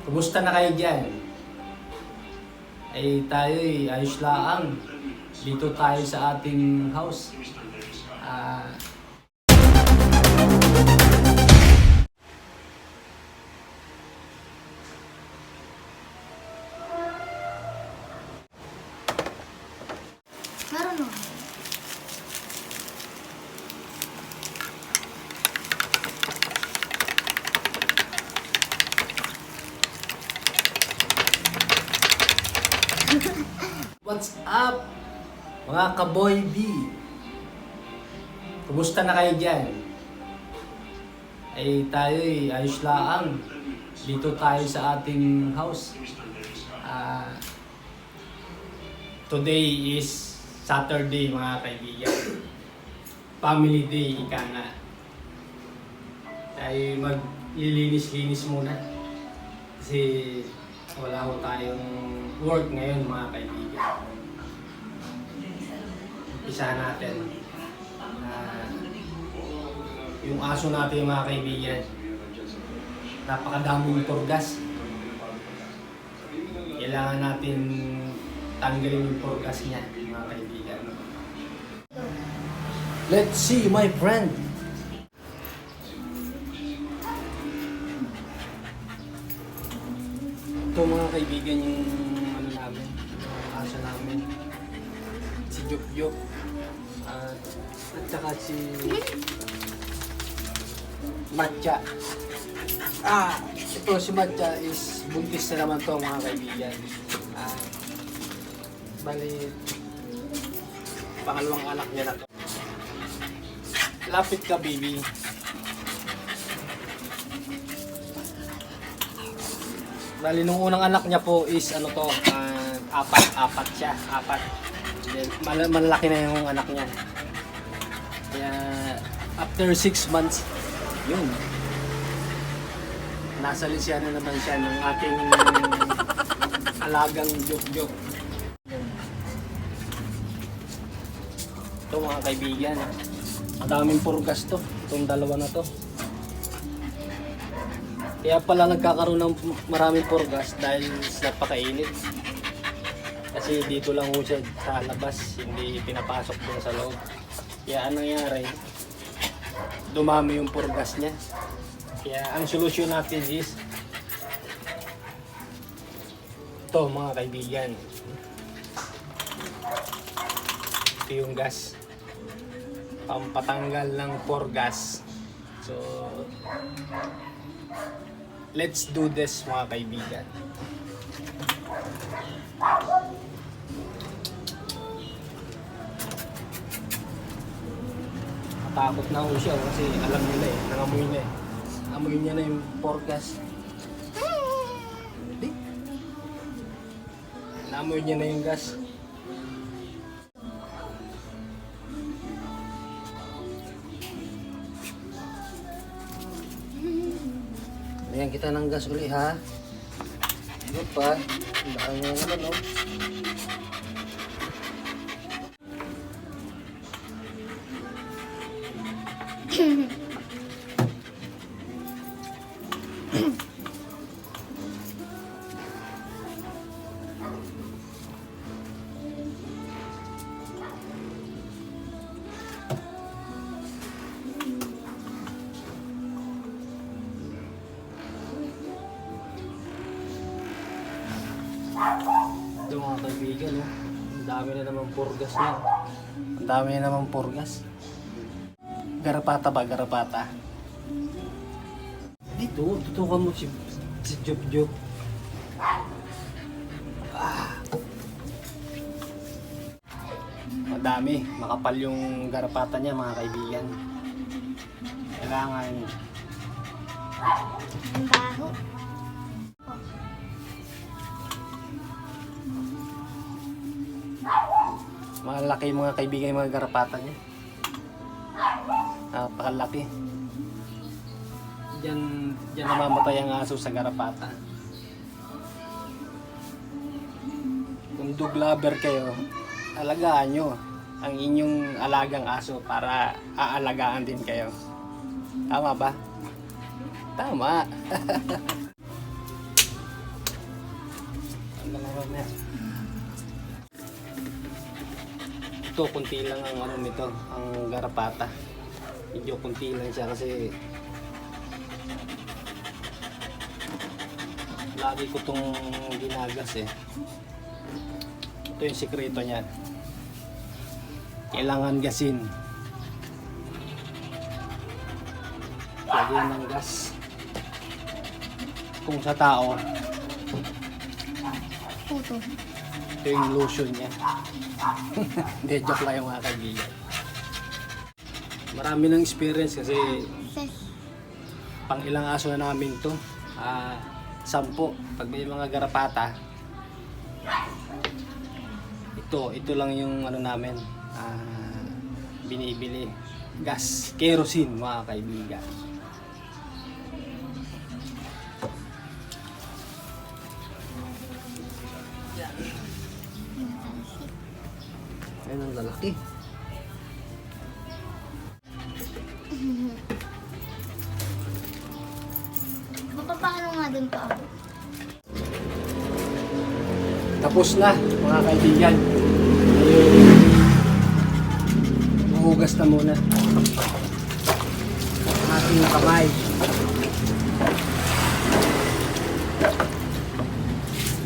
Kumusta na kayo dyan? Ay tayo'y ayos laang. Dito tayo sa ating house. Ah, Meron naman. What's up? Mga kaboy B. Kumusta na kayo dyan? Ay tayo'y ayos laang. Dito tayo sa ating house. Ah, today is Saturday mga kaibigan. Family day, ika nga. Tayo maglilinis-linis muna. Kasi wala ko tayong work ngayon mga kaibigan. Isa natin. Yung aso natin mga kaibigan. Napakadaming purgas. Kailangan natin tanggalin yung purgas niya mga kaibigan. Let's see my friend. Ito mga kaibigan yung ano namin, yung aso namin. Si Jok at saka si Matcha. Ito si Matcha is buntis na naman to mga kaibigan. Bali, pangalawang anak niya na to. Lapit ka baby. Bali, nung unang anak niya po is ano to, apat siya, apat. Then, malalaki na yung anak niya. Kaya, after 6 months, yun. Nasa lisya na naman siya ng ating alagang Jok. Ito mga kaibigan, ang daming purgas to, itong dalawa na to. Kaya pala nagkakaroon ng maraming purgas dahil sa pakainit. Kasi dito lang ho siya sa labas, hindi pinapasok doon sa loob. Kaya anong nangyari, dumami yung purgas niya. Kaya ang solusyon natin is ito mga kaibigan. Ito yung gas. Pampatanggal ng purgas. So, let's do this mga kaibigan. Matakot na ako siya kasi alam nila nangamoy na amoy niya na yung purgas. Hindi. Naamoy niya na yung gas. Ayan kita ng gas uli ha. Ano pa? Ang ano no? Ito mga kaibigan, oh. Ang dami na naman purgas niya. Ang dami na naman purgas. Garapata ba? Garapata. Dito, tutukan mo si Jok. Madami. Makapal yung garapata niya mga kaibigan. Kailangan Ang baho. malaki mga kaibigan yung mga garapata niya. Napakalaki. Diyan namamatay ang aso sa garapata. Kung dog lover kayo, alagaan nyo ang inyong alagang aso para aalagaan din kayo. Tama ba? Tama. Yan. Ito, kunti lang ang ano nito, ang garapata. Medyo kunti lang siya kasi lagi ko itong ginagas eh. Ito yung sikreto niyan. Kailangan gasin. Lagyan ng gas. Kung sa tao, Puto. ito yung lotion niya. Hindi, joke lang yung mga kaibigan. Marami ng experience kasi pang ilang aso na namin to. 10. Pag may mga garapata, ito lang yung ano namin, binibili. Gas, kerosene mga kaibigan. Ayun ang lalaki. Papaano nga din pa ako? Tapos na mga kaibigan. Huhugas na muna ang ating kamay.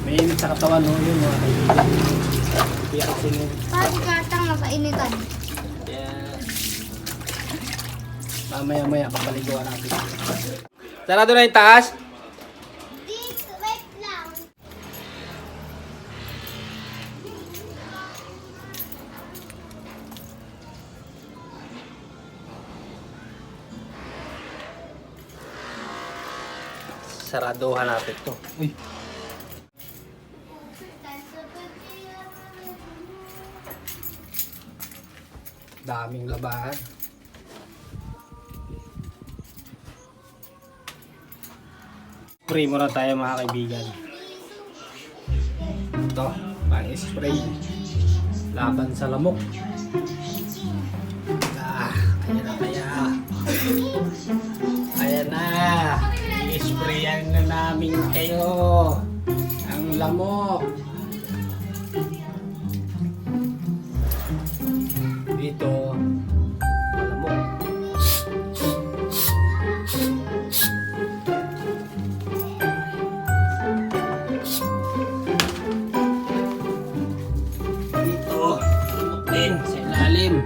Mainit sa katawan no, yun mga kaibigan. Kaya kasi yun. Bakit natang napainitan? Kaya mamaya papaliguan natin. Sarado na yung taas. Wait lang. Saraduhan natin to. Uy. Daming labahan. Spray muna tayo mga kaibigan. Ito, pang-spray. Laban sa lamok. Ayan na kaya. Ayan na. I-sprayan na namin kayo. Ang lamok. Dito, lamok. Dito, lamok din sa ilalim.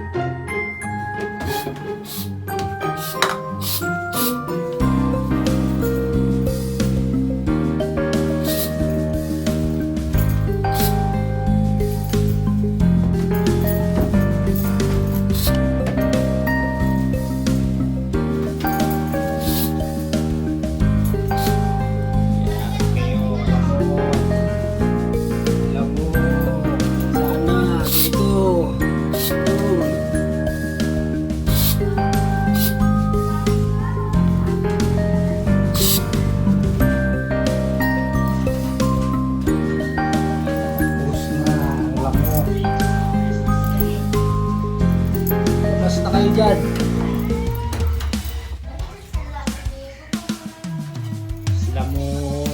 Dyan. Sila mo.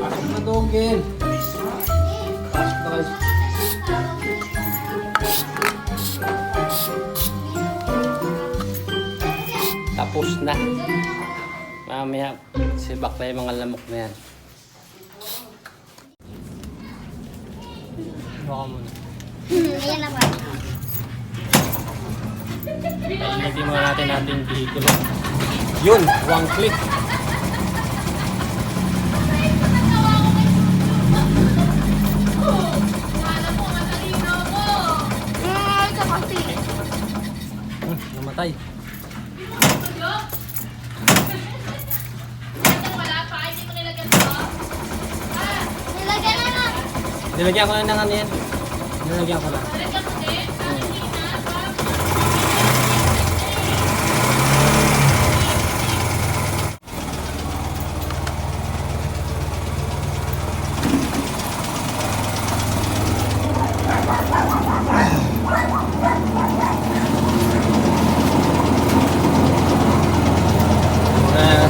Pasok na dogin. Pasok na guys. Tapos na. Mamaya sibak na yung mga lamok na yan. Baka muna. Ayan na ba? Painitin muna natin ating vehicle. Yun, one click. Ito kasi. Namatay. Nilagyan na lang. Nilagyan ko na ng ano yan. Nilagyan ko na.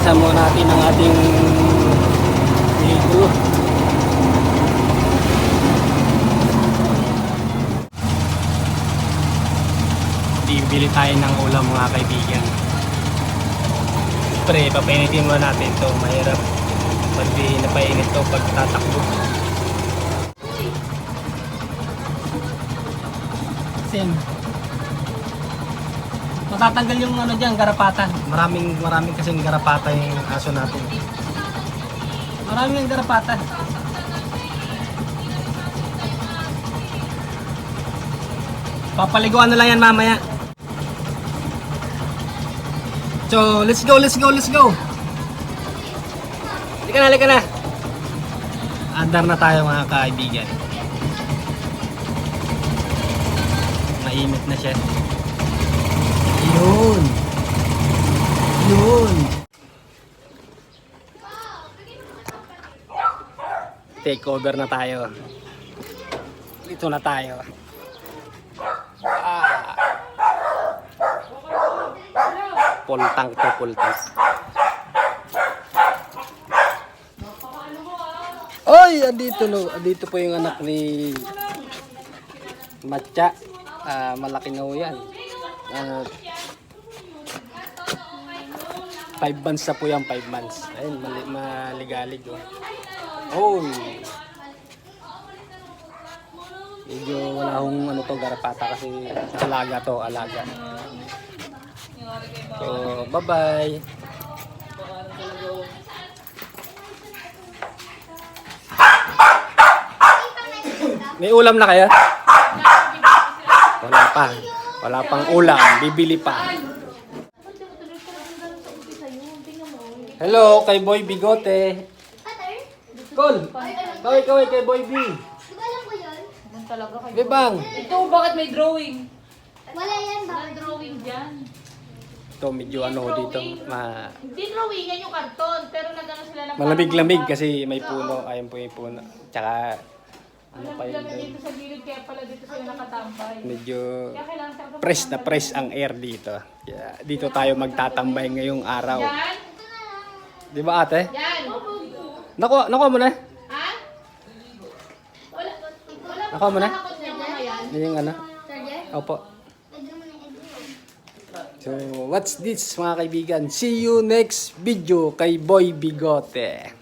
linisan muna natin ang ating ligo. Bibili tayo ng ulam mga kaibigan. Pre, papainitin muna natin to. Mahirap pag di napainit to pag tatakbo. Sim. Matatanggal yung ano diyan, garapata. Maraming kasing garapata yung aso natin. Maraming yung garapata. Papaliguan na lang yan mamaya. So, let's go. Halika na. Andar na tayo mga kaibigan. Mainit na siya. Yun. Take over na tayo. Dito na tayo. Full tank. Oy, andito po yung anak ni Matcha. Malaki na ho yan. 5 months na po yan, 5 months. Ayun, maligalig oh. Oy. Medyo wala hong ano to, garapata kasi alaga. So, bye-bye. May ulam na kaya? Wala pang ulam, bibili pa. Hello, kay Boy Bigote. Call. Kaway kay Boy B. Di ba alam ko yun? Talaga kayo. Bebang. Ito, bakit may drawing? Wala yan ba? Walang drawing dyan. Ito medyo ano dito, Hindi drawing, yan yung karton. Pero nagano sila ng malamig-lamig kasi may puno. Ayun po yung puno. Tsaka ano pa yun Malamig dito sa gilid, kaya pala dito sila nakatambay. medyo Kaya kailangan talaga press na press ang air dito. Kaya dito tayo magtatambay ngayong araw. Yan. Di ba ate? Yan. Nakuha mo na? Ha? Wala. Nakuha mo na? Nakakot niya mga yan. Yan yung ano? Charger? Opo. Pwede naman yung edit. So, what's this mga kaibigan? See you next video kay Boy Bigote.